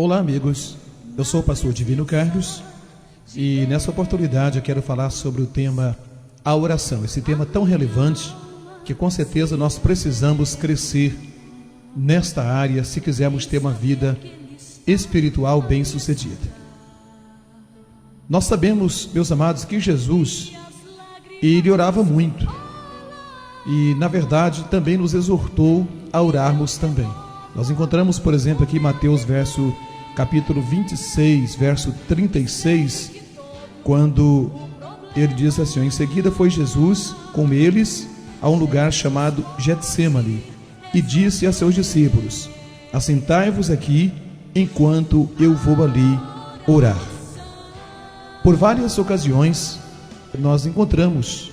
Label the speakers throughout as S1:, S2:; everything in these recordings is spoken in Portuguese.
S1: Olá, amigos. Eu sou o pastor Divino Carlos e nessa oportunidade eu quero falar sobre o tema a oração, esse tema tão relevante que com certeza nós precisamos crescer nesta área se quisermos ter uma vida espiritual bem-sucedida. Nós sabemos, meus amados, que Jesus, ele orava muito e, na verdade, também nos exortou a orarmos também. Nós encontramos, por exemplo, aqui em Mateus, capítulo 26, verso 36, quando ele diz assim: em seguida foi Jesus com eles a um lugar chamado Getsêmani e disse a seus discípulos: assentai-vos aqui enquanto eu vou ali orar. Por várias ocasiões nós encontramos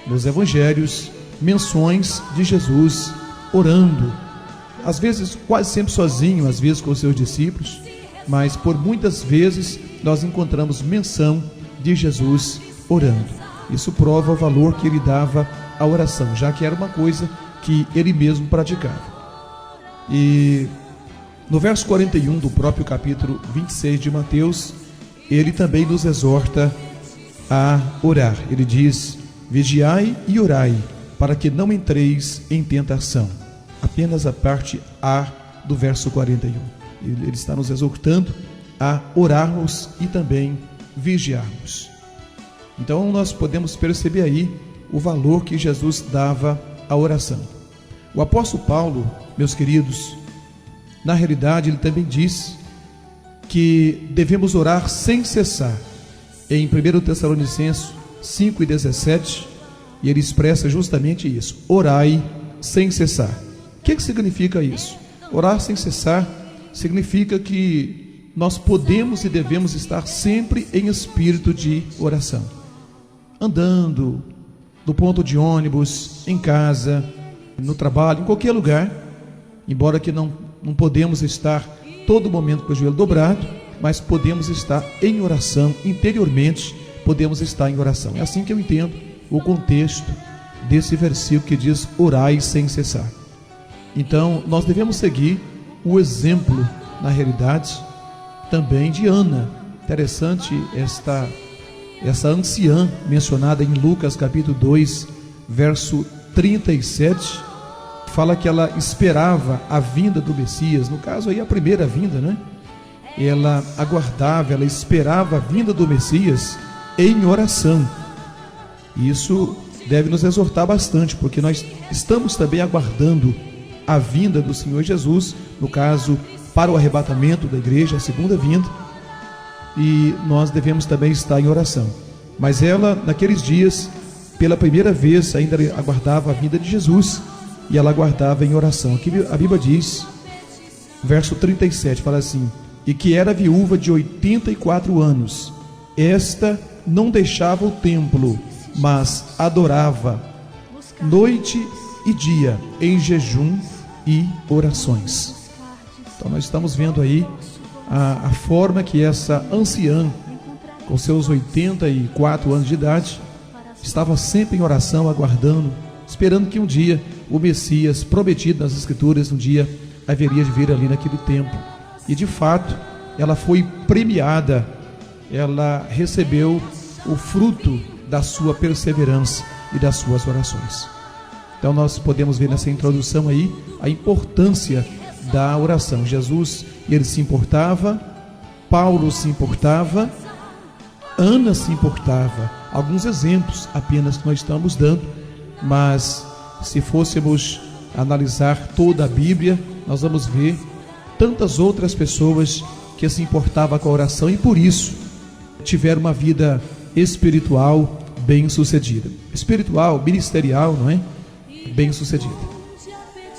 S1: nos evangelhos menções de Jesus orando, às vezes quase sempre sozinho, às vezes com os seus discípulos, mas por muitas vezes nós encontramos menção de Jesus orando. Isso prova o valor que ele dava à oração, já que era uma coisa que ele mesmo praticava. E no verso 41 do próprio capítulo 26 de Mateus, ele também nos exorta a orar. Ele diz: vigiai e orai, para que não entreis em tentação. Apenas a parte A do verso 41. Ele está nos exortando a orarmos e também vigiarmos. Então nós podemos perceber aí o valor que Jesus dava à oração. O apóstolo Paulo, meus queridos, na realidade ele também diz que devemos orar sem cessar. Em 1 Tessalonicenses 5:17, e ele expressa justamente isso: orai sem cessar. O que significa isso? Orar sem cessar significa que nós podemos e devemos estar sempre em espírito de oração, andando, no ponto de ônibus, em casa, no trabalho, em qualquer lugar, embora que não podemos estar todo momento com o joelho dobrado, mas podemos estar em oração, interiormente podemos estar em oração. É assim que eu entendo o contexto desse versículo que diz orai sem cessar. Então nós devemos seguir o exemplo, na realidade, também de Ana. Interessante essa anciã mencionada em Lucas capítulo 2, verso 37, fala que ela esperava a vinda do Messias, no caso aí a primeira vinda, né? Ela aguardava, ela esperava a vinda do Messias em oração. Isso deve nos exortar bastante, porque nós estamos também aguardando a vinda do Senhor Jesus, no caso, para o arrebatamento da igreja, a segunda vinda, e nós devemos também estar em oração. Mas ela, naqueles dias, pela primeira vez, ainda aguardava a vinda de Jesus, e ela aguardava em oração. Aqui a Bíblia diz, verso 37, fala assim: e que era viúva de 84 anos, esta não deixava o templo, mas adorava noite e dia em jejum e orações. Então nós estamos vendo aí a forma que essa anciã, com seus 84 anos de idade, estava sempre em oração, aguardando, esperando que um dia o Messias prometido nas Escrituras, um dia haveria de vir ali naquele tempo. E de fato, ela foi premiada, ela recebeu o fruto da sua perseverança e das suas orações. Então nós podemos ver nessa introdução aí a importância da oração. Jesus, ele se importava, Paulo se importava, Ana se importava. Alguns exemplos apenas que nós estamos dando, mas se fôssemos analisar toda a Bíblia, nós vamos ver tantas outras pessoas que se importavam com a oração e por isso tiveram uma vida espiritual bem-sucedida. Espiritual, ministerial, não é? Bem-sucedida.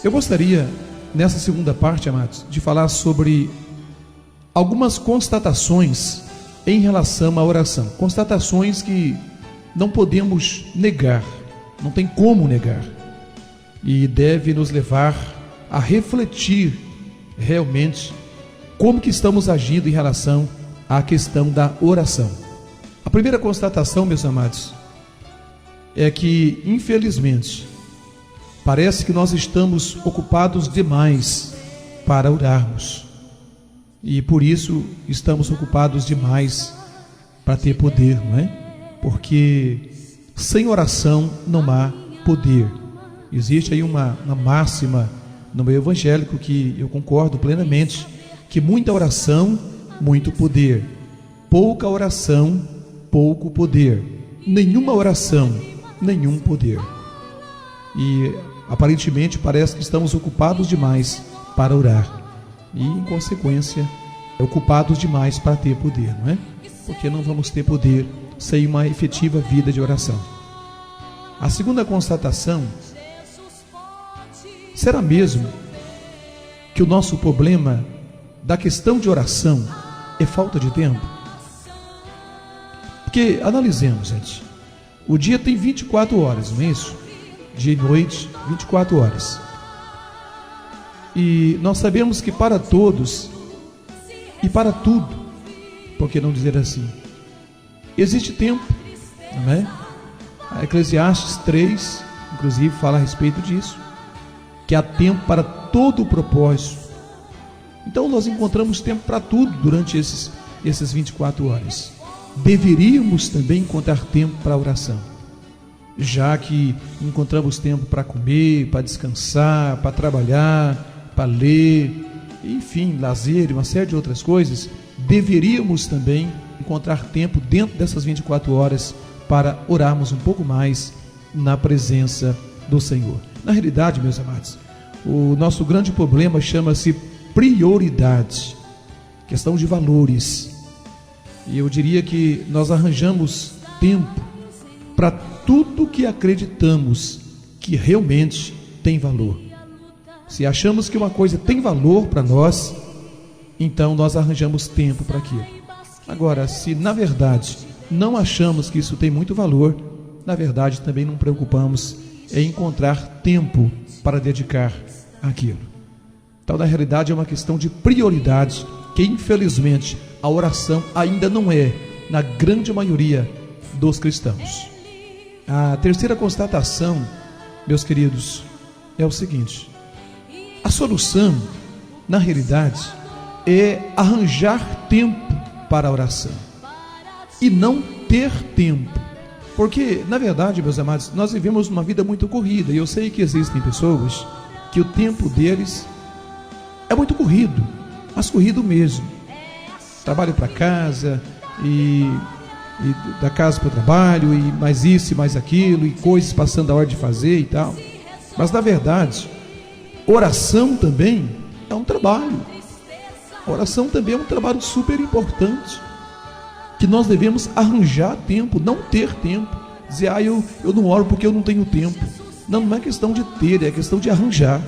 S1: Eu gostaria, nessa segunda parte, amados, de falar sobre algumas constatações em relação à oração. Constatações que não podemos negar, não tem como negar, e deve nos levar a refletir realmente como que estamos agindo em relação à questão da oração. A primeira constatação, meus amados, é que, infelizmente, parece que nós estamos ocupados demais para orarmos. E por isso estamos ocupados demais para ter poder, não é? Porque sem oração não há poder. Existe aí uma máxima no meio evangélico que eu concordo plenamente, que muita oração, muito poder. Pouca oração, pouco poder. Nenhuma oração, nenhum poder. E aparentemente parece que estamos ocupados demais para orar. E, em consequência, ocupados demais para ter poder, não é? Porque não vamos ter poder sem uma efetiva vida de oração. A segunda constatação: será mesmo que o nosso problema da questão de oração é falta de tempo? Porque, analisemos, gente, o dia tem 24 horas, não é isso? Dia e noite, 24 horas. E nós sabemos que para todos e para tudo, por que não dizer assim, existe tempo, não é? A Eclesiastes 3, inclusive, fala a respeito disso, que há tempo para todo o propósito. Então nós encontramos tempo para tudo durante essas 24 horas. Deveríamos também encontrar tempo para a oração, já que encontramos tempo para comer, para descansar, para trabalhar, para ler, enfim, lazer e uma série de outras coisas. Deveríamos também encontrar tempo dentro dessas 24 horas para orarmos um pouco mais na presença do Senhor. Na realidade, meus amados, o nosso grande problema chama-se prioridade, questão de valores. E eu diria que nós arranjamos tempo para tudo que acreditamos que realmente tem valor. Se achamos que uma coisa tem valor para nós, então nós arranjamos tempo para aquilo. Agora, se na verdade não achamos que isso tem muito valor, na verdade também não preocupamos em encontrar tempo para dedicar àquilo. Então, na realidade, é uma questão de prioridade, que infelizmente a oração ainda não é na grande maioria dos cristãos. A terceira constatação, meus queridos, é o seguinte: a solução, na realidade, é arranjar tempo para a oração e não ter tempo. Porque, na verdade, meus amados, nós vivemos uma vida muito corrida, e eu sei que existem pessoas que o tempo deles é muito corrido, mas corrido mesmo. Trabalho para casa, e da casa para o trabalho, e mais isso e mais aquilo, e coisas passando a hora de fazer e tal. Mas, na verdade, oração também é um trabalho. Oração também é um trabalho super importante, que nós devemos arranjar tempo, não ter tempo. Dizer, eu não oro porque eu não tenho tempo. Não é questão de ter, é questão de arranjar,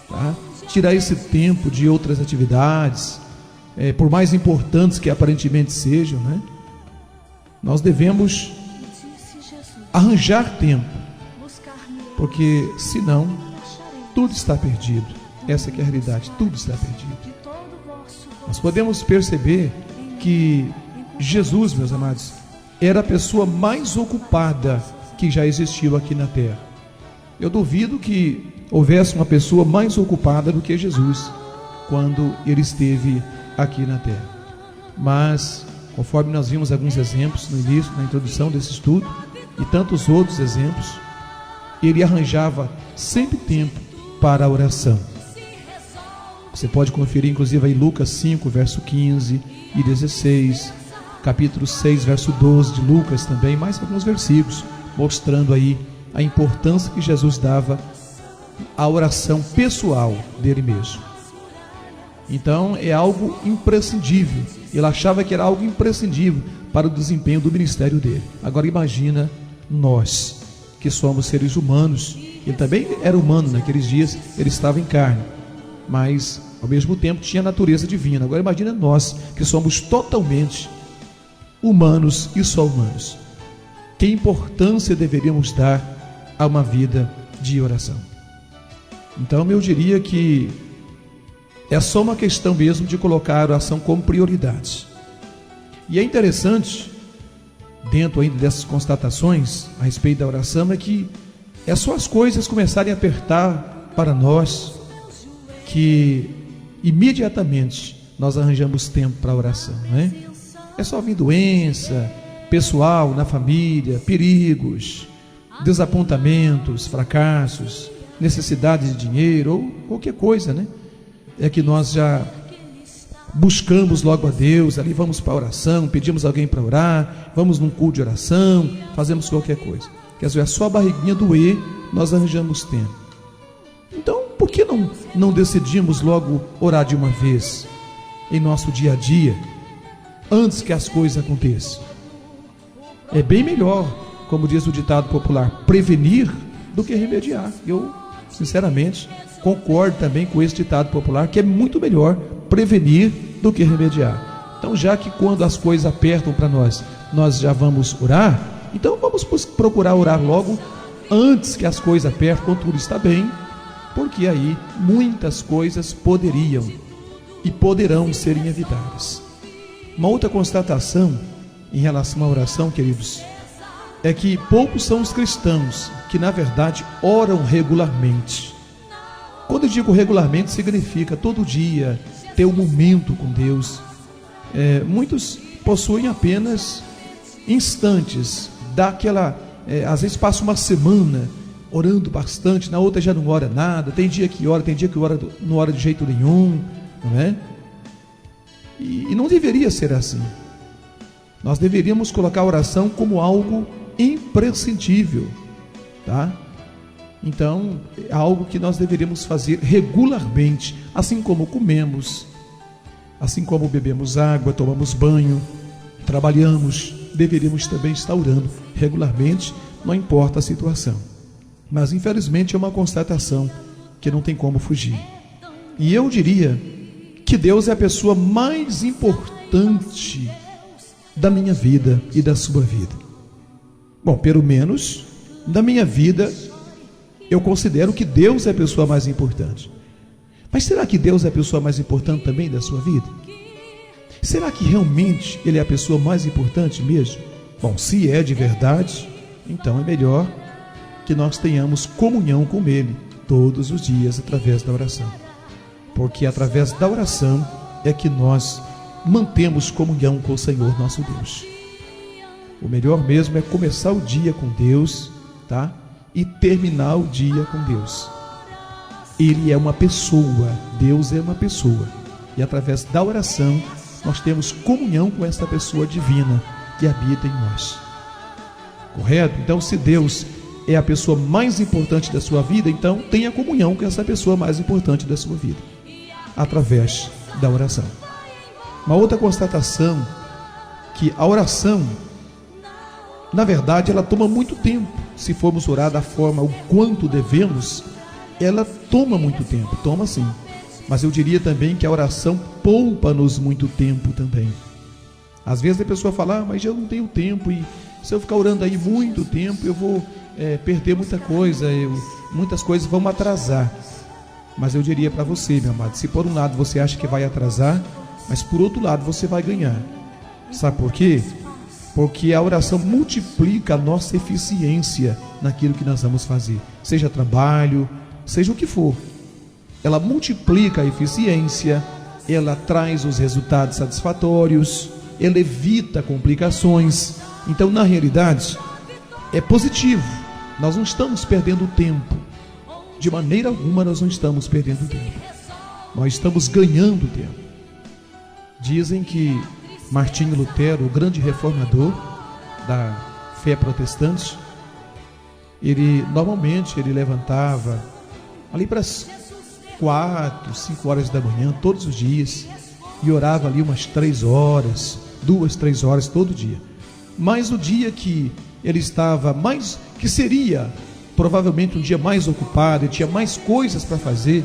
S1: tá? Tirar esse tempo de outras atividades, por mais importantes que aparentemente sejam, né? Nós devemos arranjar tempo, porque senão tudo está perdido. Essa que é a realidade, tudo está perdido. Nós podemos perceber que Jesus, meus amados, era a pessoa mais ocupada que já existiu aqui na terra. Eu duvido que houvesse uma pessoa mais ocupada do que Jesus quando ele esteve aqui na terra. Mas, conforme nós vimos alguns exemplos no início, na introdução desse estudo, e tantos outros exemplos, ele arranjava sempre tempo para a oração. Você pode conferir inclusive aí Lucas 5, verso 15 e 16, capítulo 6, verso 12 de Lucas também, mais alguns versículos, mostrando aí a importância que Jesus dava à oração pessoal dele mesmo. Então é algo imprescindível. Ele achava que era algo imprescindível para o desempenho do ministério dele. Agora imagina nós, que somos seres humanos. Ele também era humano naqueles dias, ele estava em carne, mas ao mesmo tempo tinha natureza divina. Agora imagina nós, que somos totalmente humanos e só humanos. Que importância deveríamos dar a uma vida de oração? Então eu diria que é só uma questão mesmo de colocar a oração como prioridade. E é interessante, dentro ainda dessas constatações a respeito da oração, é que é só as coisas começarem a apertar para nós que imediatamente nós arranjamos tempo para oração, não é? É só vir doença, pessoal na família, perigos, desapontamentos, fracassos, necessidade de dinheiro ou qualquer coisa, né? É que nós já buscamos logo a Deus, ali vamos para a oração, pedimos alguém para orar, vamos num culto de oração, fazemos qualquer coisa. Quer dizer, é só a barriguinha doer, nós arranjamos tempo. Então, por que não decidimos logo orar de uma vez em nosso dia a dia, antes que as coisas aconteçam? É bem melhor, como diz o ditado popular, prevenir do que remediar. Eu, sinceramente, concordo também com esse ditado popular, que é muito melhor prevenir do que remediar. Então, já que quando as coisas apertam para nós já vamos orar, então vamos procurar orar logo antes que as coisas apertem, quando tudo está bem, porque aí muitas coisas poderiam e poderão serem evitadas. Uma outra constatação em relação à oração, queridos, é que poucos são os cristãos que na verdade oram regularmente. Quando eu digo regularmente, significa todo dia ter um momento com Deus. Muitos possuem apenas instantes daquela, às vezes passa uma semana orando bastante, na outra já não ora nada, tem dia que ora, não ora de jeito nenhum, não é? E não deveria ser assim. Nós deveríamos colocar a oração como algo imprescindível, tá? Então, é algo que nós deveríamos fazer regularmente, assim como comemos, assim como bebemos água, tomamos banho, trabalhamos, deveríamos também estar orando regularmente, não importa a situação. Mas infelizmente é uma constatação que não tem como fugir. E eu diria que Deus é a pessoa mais importante da minha vida e da sua vida. Bom, pelo menos da minha vida eu considero que Deus é a pessoa mais importante. Mas será que Deus é a pessoa mais importante também da sua vida? Será que realmente Ele é a pessoa mais importante mesmo? Bom, se é de verdade, então é melhor que nós tenhamos comunhão com Ele todos os dias através da oração. Porque através da oração é que nós mantemos comunhão com o Senhor nosso Deus. O melhor mesmo é começar o dia com Deus, tá? E terminar o dia com Deus. Ele é uma pessoa, Deus é uma pessoa. E através da oração nós temos comunhão com essa pessoa divina que habita em nós. Correto? Então, se Deus é a pessoa mais importante da sua vida, então tenha comunhão com essa pessoa mais importante da sua vida, através da oração. Uma outra constatação, que a oração, na verdade, ela toma muito tempo. Se formos orar da forma o quanto devemos, ela toma muito tempo, toma sim. Mas eu diria também que a oração poupa-nos muito tempo também. Às vezes a pessoa fala, mas eu não tenho tempo, e se eu ficar orando aí muito tempo, eu vou perder muita coisa, muitas coisas vão atrasar. Mas eu diria para você, meu amado, se por um lado você acha que vai atrasar, mas por outro lado você vai ganhar. Sabe por quê? Porque a oração multiplica a nossa eficiência naquilo que nós vamos fazer, seja trabalho, seja o que for. Ela multiplica a eficiência, ela traz os resultados satisfatórios, ela evita complicações. Então, na realidade, é positivo. Nós não estamos perdendo tempo. De maneira alguma nós não estamos perdendo tempo. Nós estamos ganhando tempo. Dizem que Martinho Lutero, o grande reformador da fé protestante, normalmente ele levantava ali para as 4, 5 horas da manhã, todos os dias, e orava ali umas 3 horas, 2, 3 horas todo dia. Mas o dia que ele estava mais, que seria provavelmente um dia mais ocupado, ele tinha mais coisas para fazer,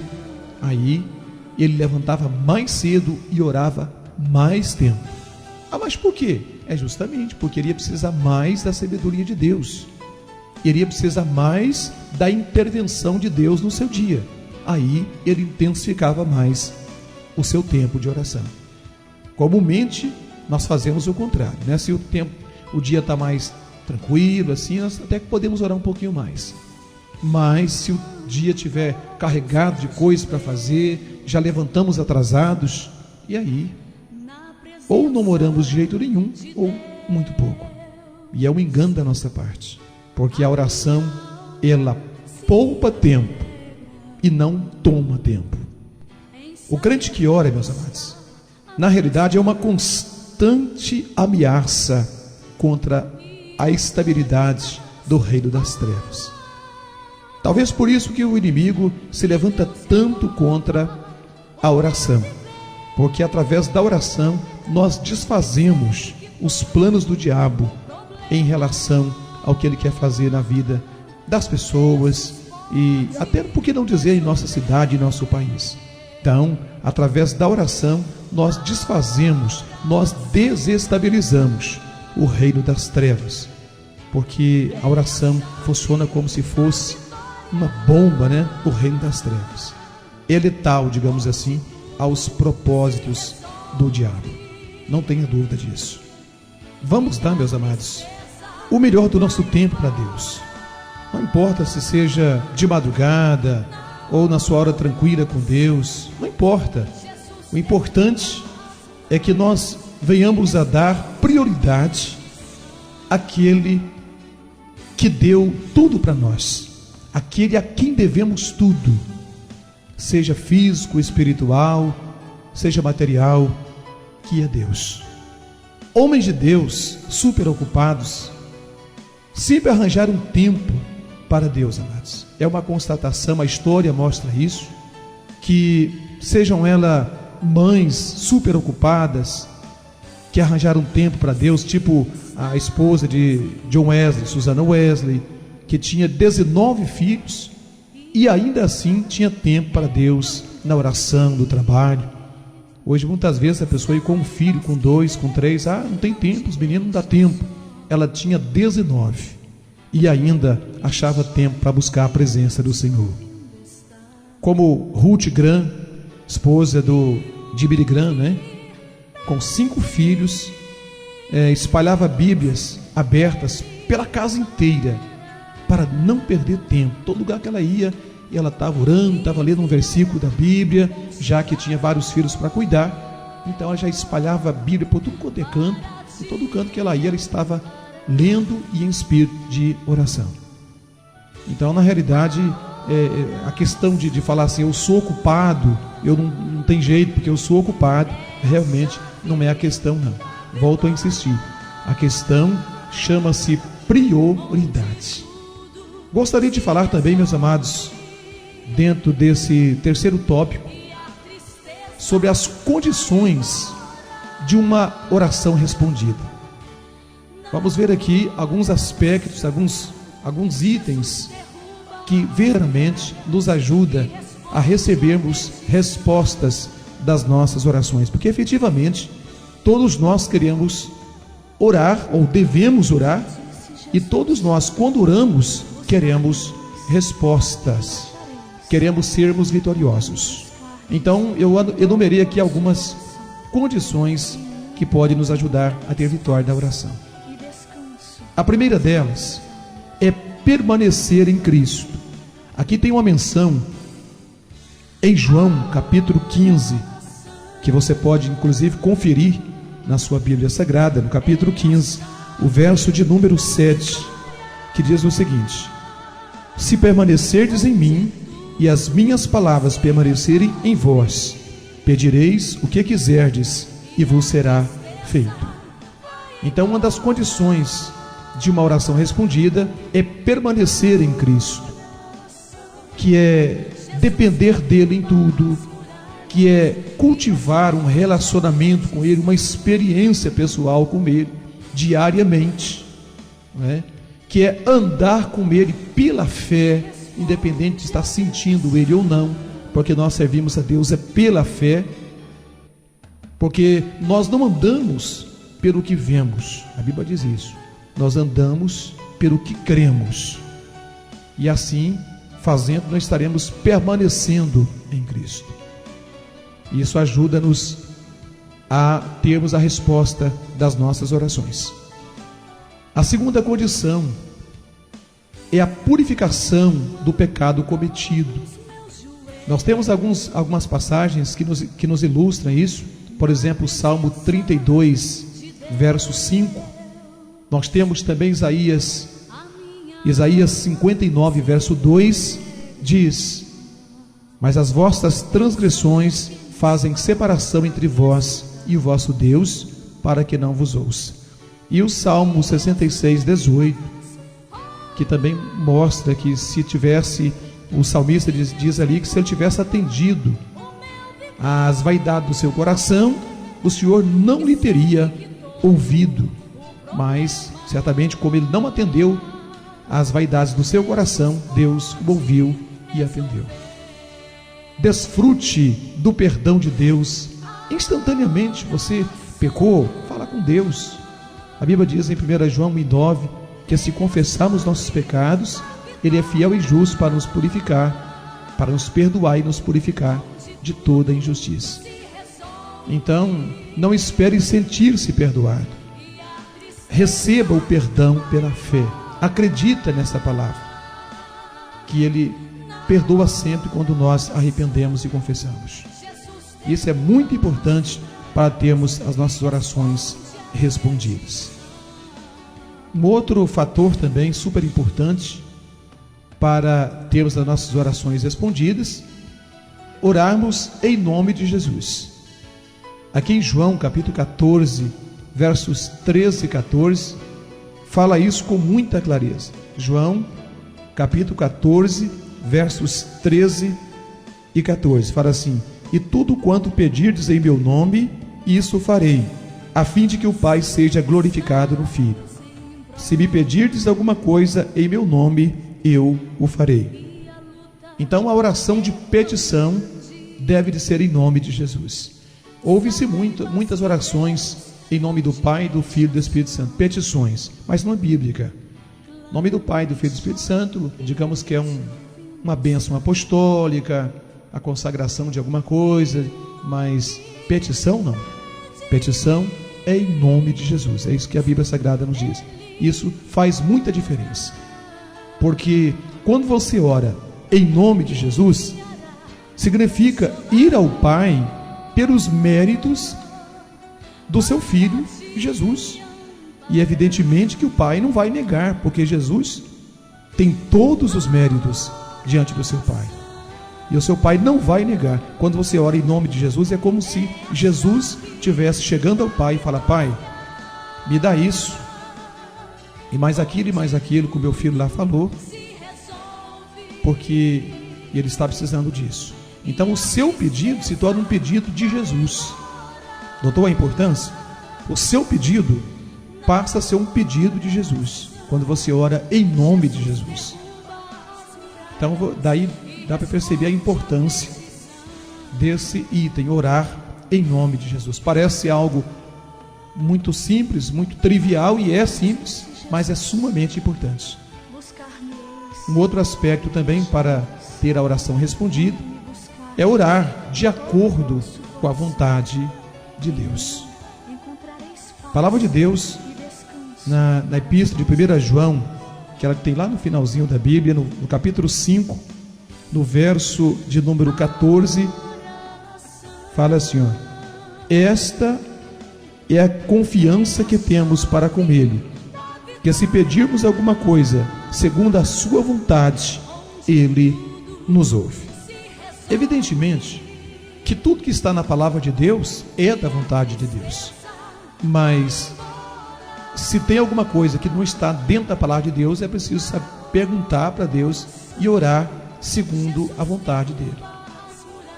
S1: aí ele levantava mais cedo e orava mais tempo. Ah, mas por quê? É justamente porque ele ia precisar mais da sabedoria de Deus, ele ia precisar mais da intervenção de Deus no seu dia. Aí ele intensificava mais o seu tempo de oração. Comumente nós fazemos o contrário, né? Se o dia está mais tranquilo, assim, nós até que podemos orar um pouquinho mais. Mas se o dia estiver carregado de coisas para fazer, já levantamos atrasados, E aí, ou não oramos de jeito nenhum, ou muito pouco. E é um engano da nossa parte, porque a oração, ela poupa tempo e não toma tempo. O crente que ora, meus amados, na realidade é uma constante ameaça contra a estabilidade do reino das trevas. Talvez por isso que o inimigo se levanta tanto contra a oração, porque através da oração nós desfazemos os planos do diabo em relação ao que ele quer fazer na vida das pessoas e até, por que não dizer, em nossa cidade, em nosso país. Então, através da oração, nós desfazemos, nós desestabilizamos o reino das trevas, porque a oração funciona como se fosse uma bomba, né? O reino das trevas. É letal, digamos assim, aos propósitos do diabo. Não tenha dúvida disso. Vamos dar, meus amados, o melhor do nosso tempo para Deus. Não importa se seja de madrugada ou na sua hora tranquila com Deus, não importa. O importante é que nós venhamos a dar prioridade àquele que deu tudo para nós, aquele a quem devemos tudo, seja físico, espiritual, seja material, que é Deus. Homens de Deus, super ocupados, sempre arranjaram tempo para Deus, amados. É uma constatação, a história mostra isso, que sejam elas mães super ocupadas, que arranjaram tempo para Deus, tipo a esposa de John Wesley, Susana Wesley, que tinha 19 filhos e ainda assim tinha tempo para Deus na oração, no trabalho. Hoje muitas vezes a pessoa ia com um filho, com 2, com 3, não tem tempo, os meninos não dá tempo. Ela tinha 19 e ainda achava tempo para buscar a presença do Senhor. Como Ruth Graham, esposa de Billy Graham, né? Com 5 filhos, espalhava Bíblias abertas pela casa inteira, para não perder tempo. Todo lugar que ela ia, ela estava orando, estava lendo um versículo da Bíblia, já que tinha vários filhos para cuidar. Então ela já espalhava a Bíblia por tudo quanto é canto, e todo canto que ela ia, ela estava lendo e em espírito de oração. Então, na realidade, a questão de falar assim, eu sou ocupado, eu não tem jeito, porque eu sou ocupado, realmente não é a questão, não. Volto a insistir, a questão chama-se prioridade. Gostaria de falar também, meus amados, dentro desse terceiro tópico, sobre as condições de uma oração respondida. Vamos ver aqui alguns aspectos, alguns itens que verdadeiramente nos ajuda a recebermos respostas das nossas orações, porque efetivamente todos nós queremos orar ou devemos orar, e todos nós, quando oramos, queremos respostas, queremos sermos vitoriosos. Então eu enumerei aqui algumas condições que podem nos ajudar a ter vitória da oração. A primeira delas é permanecer em Cristo. Aqui tem uma menção em João capítulo 15, que você pode inclusive conferir na sua Bíblia Sagrada, no capítulo 15, o verso de número 7, que diz o seguinte: se permanecerdes em mim e as minhas palavras permanecerem em vós, pedireis o que quiserdes e vos será feito. Então, uma das condições de uma oração respondida é permanecer em Cristo, que é depender dele em tudo, que é cultivar um relacionamento com ele, uma experiência pessoal com ele diariamente, né? Que é andar com ele pela fé, independente de estar sentindo ele ou não, porque nós servimos a Deus pela fé, porque nós não andamos pelo que vemos, a Bíblia diz isso, nós andamos pelo que cremos, e assim fazendo nós estaremos permanecendo em Cristo. Isso ajuda-nos a termos a resposta das nossas orações. A segunda condição é a purificação do pecado cometido. Nós temos algumas passagens que nos ilustram isso. por exemplo, o Salmo 32, verso 5. Nós temos também Isaías 59, verso 2, diz: mas as vossas transgressões fazem separação entre vós e o vosso Deus, para que não vos ouça. E o Salmo 66, 18, que também mostra que se tivesse, o salmista diz ali que se ele tivesse atendido às vaidades do seu coração, o Senhor não lhe teria ouvido. Mas certamente, como ele não atendeu às vaidades do seu coração, Deus o ouviu e atendeu. Desfrute do perdão de Deus instantaneamente. Você pecou, fala com Deus. A Bíblia diz em 1 João 1,9 que se confessarmos nossos pecados, Ele é fiel e justo para nos purificar, para nos perdoar e nos purificar de toda injustiça. Então, não espere sentir-se perdoado. Receba o perdão pela fé. Acredita nessa palavra, que Ele perdoa sempre quando nós arrependemos e confessamos. Isso é muito importante para termos as nossas orações respondidas. Um outro fator também super importante para termos as nossas orações respondidas: orarmos em nome de Jesus. Aqui em João capítulo 14, versos 13 e 14, fala isso com muita clareza. João capítulo 14, versos 13 e 14, fala assim: e tudo quanto pedirdes em meu nome, isso farei, a fim de que o Pai seja glorificado no Filho. Se me pedirdes alguma coisa em meu nome, eu o farei. Então a oração de petição deve de ser em nome de Jesus. Ouve-se muitas orações em nome do Pai, do Filho e do Espírito Santo, petições, mas não é bíblica. Em nome do Pai, do Filho e do Espírito Santo, digamos que é uma bênção apostólica, a consagração de alguma coisa, mas petição não. Petição é em nome de Jesus. É isso que a Bíblia Sagrada nos diz. Isso faz muita diferença, porque quando você ora em nome de Jesus, significa ir ao Pai pelos méritos do seu Filho Jesus. E evidentemente que o Pai não vai negar, porque Jesus tem todos os méritos diante do seu Pai, e o seu Pai não vai negar. Quando você ora em nome de Jesus, é como se Jesus estivesse chegando ao Pai e fala: Pai, me dá isso, e mais aquilo que o meu filho lá falou, porque ele está precisando disso. Então o seu pedido se torna um pedido de Jesus. Notou a importância? O seu pedido passa a ser um pedido de Jesus, quando você ora em nome de Jesus. Então daí dá para perceber a importância desse item, orar em nome de Jesus. Parece algo muito simples, muito trivial, e é simples, mas é sumamente importante. Um outro aspecto também para ter a oração respondida é orar de acordo com a vontade de Deus. A palavra de Deus na epístola de 1 João, que ela tem lá no finalzinho da Bíblia, no capítulo 5, no verso de número 14, fala assim: esta é a confiança que temos para com Ele, que se pedirmos alguma coisa segundo a sua vontade, Ele nos ouve. Evidentemente que tudo que está na palavra de Deus é da vontade de Deus, mas se tem alguma coisa que não está dentro da palavra de Deus, é preciso perguntar para Deus e orar segundo a vontade dele.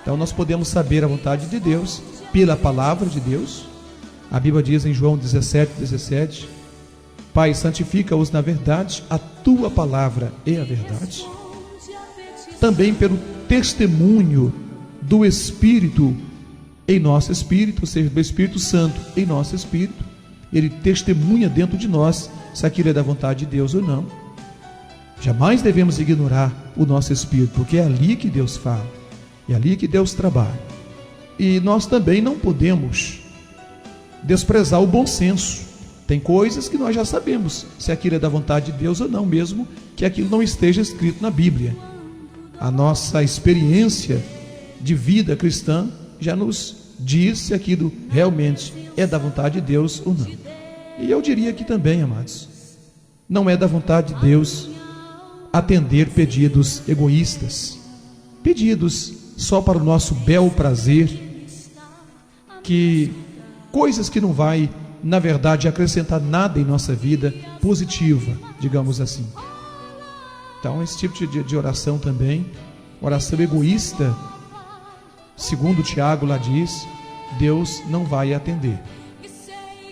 S1: Então nós podemos saber a vontade de Deus pela palavra de Deus. A Bíblia diz em João 17:17: Pai, santifica-os na verdade, a tua palavra é a verdade. Também pelo testemunho do Espírito em nosso espírito, ou seja, do Espírito Santo em nosso espírito. Ele testemunha dentro de nós se aquilo é da vontade de Deus ou não. Jamais devemos ignorar o nosso espírito, porque é ali que Deus fala, é ali que Deus trabalha. E nós também não podemos desprezar o bom senso. Tem coisas que nós já sabemos se aquilo é da vontade de Deus ou não, mesmo que aquilo não esteja escrito na Bíblia. A nossa experiência de vida cristã já nos diz se aquilo realmente é da vontade de Deus ou não. E eu diria que também, amados, não é da vontade de Deus atender pedidos egoístas, pedidos só para o nosso bel prazer, que coisas que não vai, na verdade, acrescentar nada em nossa vida positiva, digamos assim. Então, esse tipo de oração também, oração egoísta, segundo Tiago lá diz, Deus não vai atender,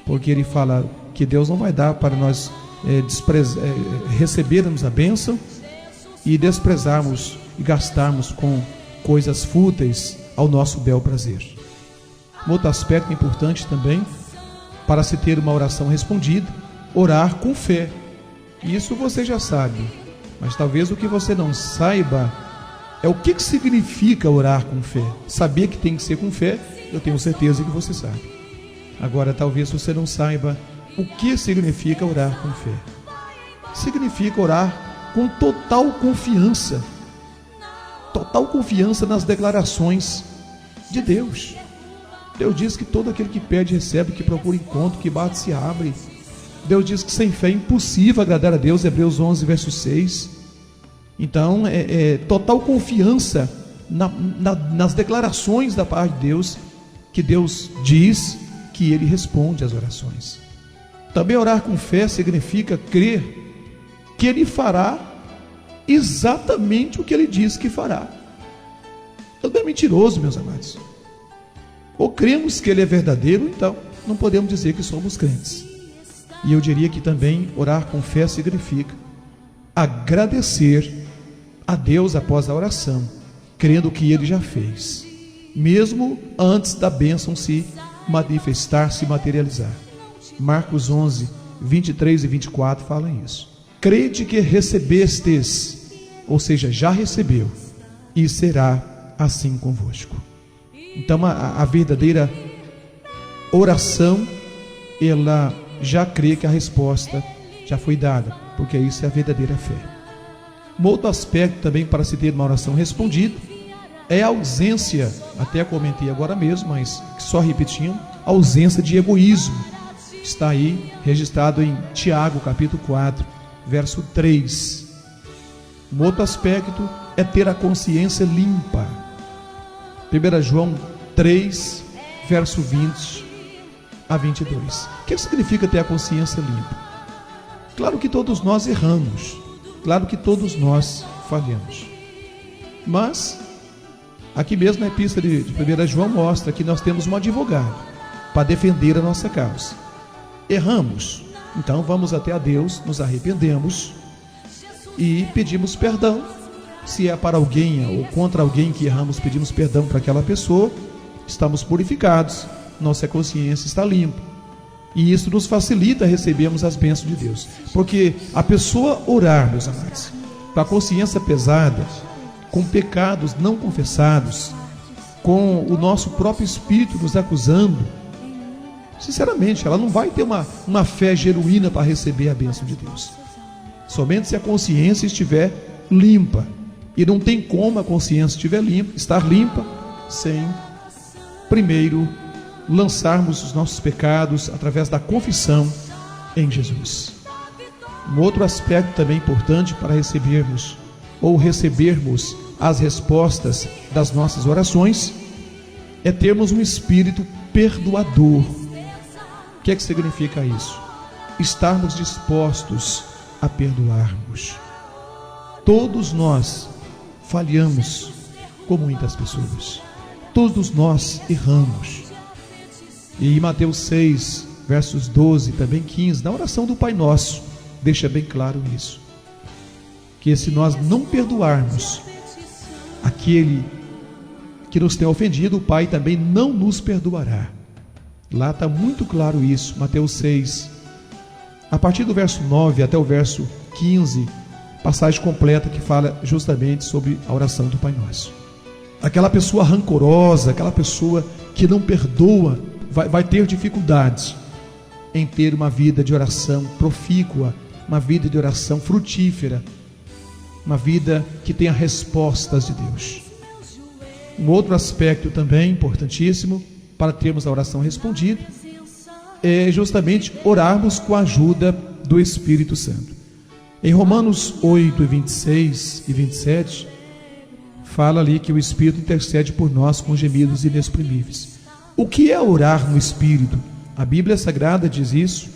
S1: porque ele fala que Deus não vai dar para nós recebermos a bênção e desprezarmos e gastarmos com coisas fúteis ao nosso bel prazer. Um outro aspecto importante também, para se ter uma oração respondida, orar com fé. Isso você já sabe, mas talvez o que você não saiba é o que significa orar com fé. Saber que tem que ser com fé, eu tenho certeza que você sabe. Agora, talvez você não saiba o que significa orar com fé. Significa orar com total confiança nas declarações de Deus. Deus diz que todo aquele que pede recebe, que procura encontro, que bate se abre. Deus diz que sem fé é impossível agradar a Deus, Hebreus 11, verso 6. Então, total confiança nas declarações da parte de Deus, que Deus diz que Ele responde às orações. Também orar com fé significa crer que Ele fará exatamente o que Ele diz que fará. Ele não é mentiroso, meus amados. Ou cremos que Ele é verdadeiro, então não podemos dizer que somos crentes. E eu diria que também orar com fé significa agradecer a Deus após a oração, crendo que Ele já fez, mesmo antes da bênção se manifestar, se materializar. Marcos 11, 23 e 24 falam isso. Crede que recebestes, ou seja, já recebeu, e será assim convosco. Então a verdadeira oração, ela já crê que a resposta já foi dada, porque isso é a verdadeira fé. Um outro aspecto também para se ter uma oração respondida é a ausência, até comentei agora mesmo, mas só repetindo, a ausência de egoísmo. Está aí registrado em Tiago capítulo 4, verso 3. Um outro aspecto é ter a consciência limpa. 1 João 3, verso 20 a 22. O que significa ter a consciência limpa? Claro que todos nós erramos, claro que todos nós falhamos, mas aqui mesmo na epístola de 1 João mostra que nós temos um advogado para defender a nossa causa. Erramos, então vamos até a Deus, nos arrependemos e pedimos perdão. Se é para alguém ou contra alguém que erramos, pedimos perdão para aquela pessoa, estamos purificados, nossa consciência está limpa. E isso nos facilita recebermos as bênçãos de Deus. Porque a pessoa orar, meus amados, com a consciência pesada, com pecados não confessados, com o nosso próprio espírito nos acusando, sinceramente, ela não vai ter uma fé genuína para receber a bênção de Deus. Somente se a consciência estiver limpa. E não tem como a consciência estar limpa, sem primeiro lançarmos os nossos pecados através da confissão em Jesus. Um outro aspecto também importante para recebermos as respostas das nossas orações é termos um espírito perdoador. O que significa isso? Estarmos dispostos a perdoarmos. Todos nós falhamos com muitas pessoas. Todos nós erramos. E em Mateus 6, versos 12 e também 15, na oração do Pai Nosso, deixa bem claro isso. Que se nós não perdoarmos aquele que nos tem ofendido, o Pai também não nos perdoará. Lá está muito claro isso, Mateus 6, a partir do verso 9 até o verso 15, passagem completa que fala justamente sobre a oração do Pai Nosso. Aquela pessoa rancorosa, aquela pessoa que não perdoa, vai ter dificuldades em ter uma vida de oração profícua, uma vida de oração frutífera, uma vida que tenha respostas de Deus. Um outro aspecto também importantíssimo para termos a oração respondida é justamente orarmos com a ajuda do Espírito Santo. Em Romanos 8, 26 e 27, fala ali que o Espírito intercede por nós com gemidos inexprimíveis. O que é orar no Espírito? A Bíblia Sagrada diz isso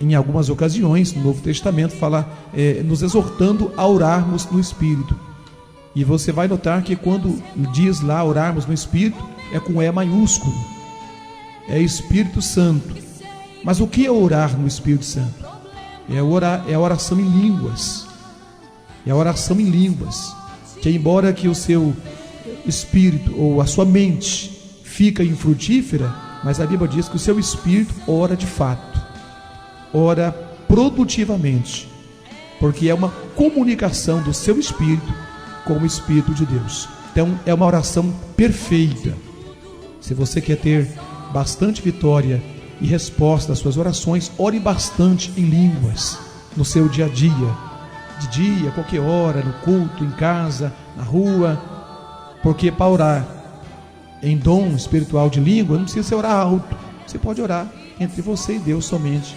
S1: em algumas ocasiões. No Novo Testamento fala, nos exortando a orarmos no Espírito. E você vai notar que quando diz lá orarmos no Espírito, é com E maiúsculo, é Espírito Santo. Mas o que é orar no Espírito Santo? É a oração em línguas. É a oração em línguas, que embora que o seu espírito ou a sua mente fica infrutífera, mas a Bíblia diz que o seu espírito ora de fato, ora produtivamente, porque é uma comunicação do seu espírito com o Espírito de Deus. Então é uma oração perfeita. Se você quer ter bastante vitória e resposta às suas orações, ore bastante em línguas no seu dia a dia, de dia, qualquer hora, no culto, em casa, na rua, porque para orar em dom espiritual de língua, não precisa orar alto, você pode orar entre você e Deus somente,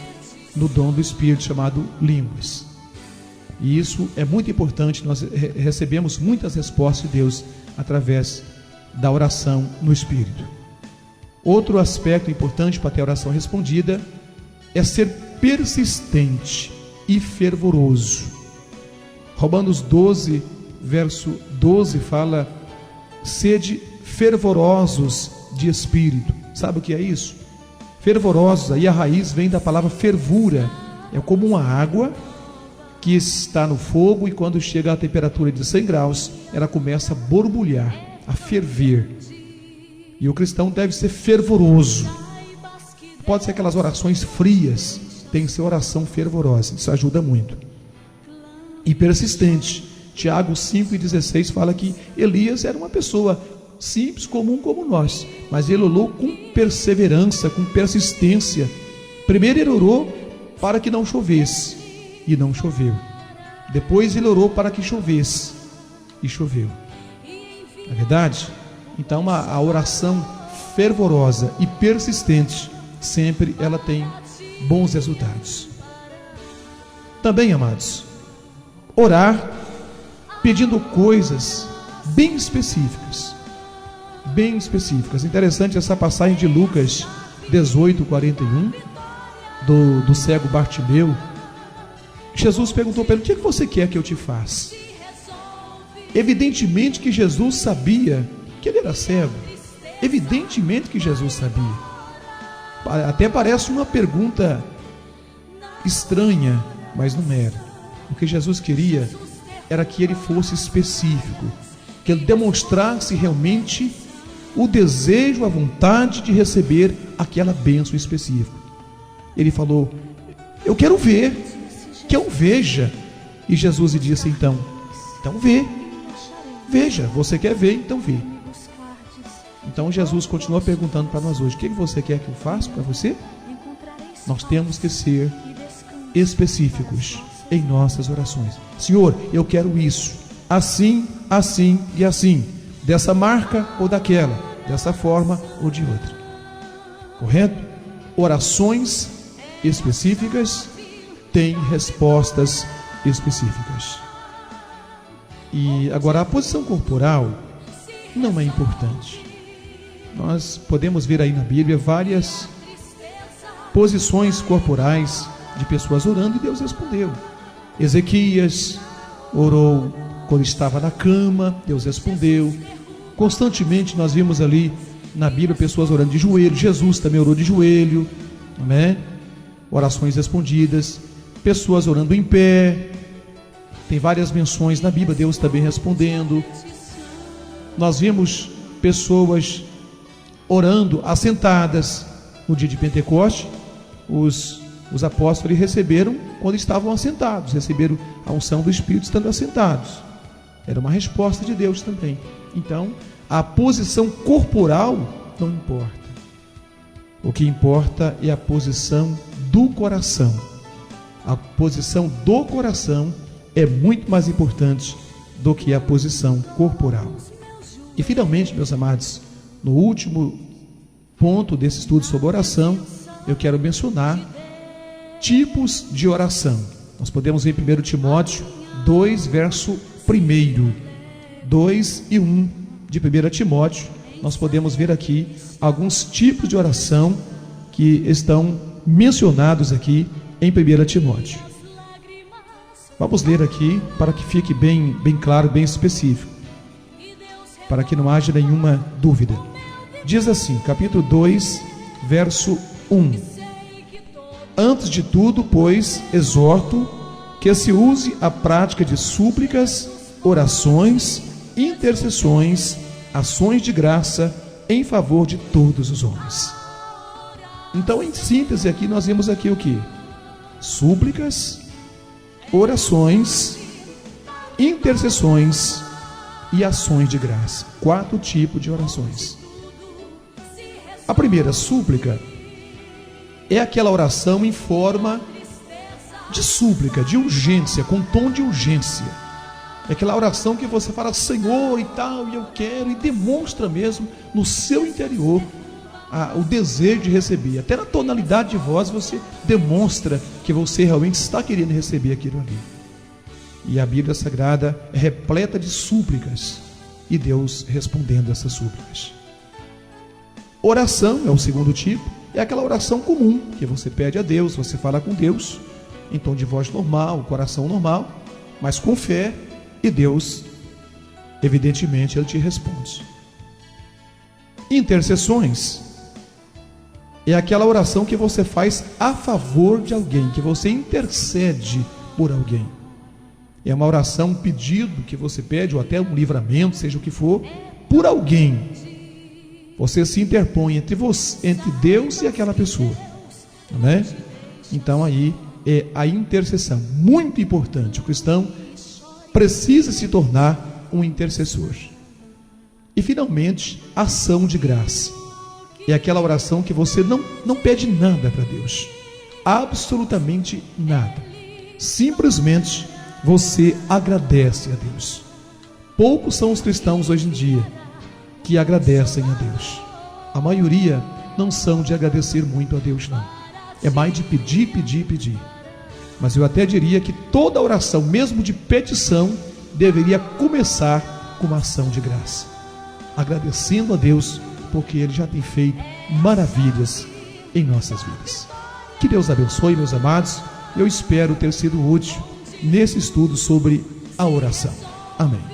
S1: no dom do Espírito chamado línguas. E isso é muito importante. Nós recebemos muitas respostas de Deus através da oração no Espírito. Outro aspecto importante para ter a oração respondida é ser persistente e fervoroso. Romanos 12, verso 12 fala: sede fervorosos de espírito. Sabe o que é isso? Fervorosos, aí a raiz vem da palavra fervura. É como uma água que está no fogo e quando chega à temperatura de 100 graus, ela começa a borbulhar, a ferver. E o cristão deve ser fervoroso. Pode ser aquelas orações frias, tem que ser oração fervorosa, isso ajuda muito. E persistente. Tiago 5,16 fala que Elias era uma pessoa simples, comum como nós, mas ele orou com perseverança, com persistência. Primeiro ele orou para que não chovesse, e não choveu. Depois ele orou para que chovesse, e choveu. Não é verdade? Então a oração fervorosa e persistente, sempre ela tem bons resultados. Também, amados, orar pedindo coisas bem específicas. Bem específicas. Interessante essa passagem de Lucas 18:41, do cego Bartimeu. Jesus perguntou para ele: o que você quer que eu te faça? Evidentemente que Jesus sabia que ele era cego. Evidentemente que Jesus sabia. Até parece uma pergunta estranha, mas não era. O que Jesus queria era que ele fosse específico, que ele demonstrasse realmente o desejo, a vontade de receber aquela bênção específica. Ele falou: eu quero ver, que eu veja. E Jesus lhe disse: então vê, veja, você quer ver, então vê. Então Jesus continua perguntando para nós hoje: o que você quer que eu faça para você? Nós temos que ser específicos em nossas orações. Senhor, eu quero isso, assim, assim e assim, dessa marca ou daquela, dessa forma ou de outra. Correto? Orações específicas têm respostas específicas. E agora, a posição corporal não é importante. Nós podemos ver aí na Bíblia várias posições corporais de pessoas orando e Deus respondeu. Ezequias orou quando estava na cama, Deus respondeu. Constantemente nós vimos ali na Bíblia pessoas orando de joelho. Jesus também orou de joelho, amém? Orações respondidas. Pessoas orando em pé. Tem várias menções na Bíblia, Deus também respondendo. Nós vimos pessoas orando assentadas. No dia de Pentecoste, os apóstolos receberam quando estavam assentados, receberam a unção do Espírito estando assentados. Era uma resposta de Deus também. Então, a posição corporal não importa. O que importa é a posição do coração. A posição do coração é muito mais importante do que a posição corporal. E finalmente, meus amados, no último ponto desse estudo sobre oração, eu quero mencionar tipos de oração. Nós podemos ver em 1 Timóteo 2, verso 1, 2 e 1 de 1 Timóteo. Nós podemos ver aqui alguns tipos de oração que estão mencionados aqui em 1 Timóteo. Vamos ler aqui para que fique bem claro, bem específico, para que não haja nenhuma dúvida. Diz assim, capítulo 2, verso 1: Antes de tudo, pois, exorto que se use a prática de súplicas, orações, intercessões, ações de graça em favor de todos os homens. Então, em síntese, aqui nós vemos aqui o que? Súplicas, orações, intercessões e ações de graça. 4 tipos de orações. A primeira, súplica, é aquela oração em forma de súplica, de urgência, com tom de urgência. É aquela oração que você fala, Senhor e tal, e eu quero, e demonstra mesmo no seu interior o desejo de receber. Até na tonalidade de voz você demonstra que você realmente está querendo receber aquilo ali. E a Bíblia Sagrada é repleta de súplicas, e Deus respondendo essas súplicas. Oração é o segundo tipo, é aquela oração comum, que você pede a Deus, você fala com Deus, em tom de voz normal, coração normal, mas com fé, e Deus, evidentemente, Ele te responde. Intercessões é aquela oração que você faz a favor de alguém, que você intercede por alguém. É uma oração, um pedido que você pede, ou até um livramento, seja o que for, por alguém. Você se interpõe entre Deus e aquela pessoa, não é? Então aí é a intercessão, muito importante. O cristão precisa se tornar um intercessor. E finalmente, ação de graça. É aquela oração que você não pede nada para Deus, absolutamente nada. Simplesmente você agradece a Deus. Poucos são os cristãos hoje em dia que agradecem a Deus. A maioria não são de agradecer muito a Deus, não. É mais de pedir, pedir, pedir. Mas eu até diria que toda oração, mesmo de petição, deveria começar com uma ação de graça, agradecendo a Deus, porque Ele já tem feito maravilhas em nossas vidas. Que Deus abençoe, meus amados. Eu espero ter sido útil nesse estudo sobre a oração. Amém.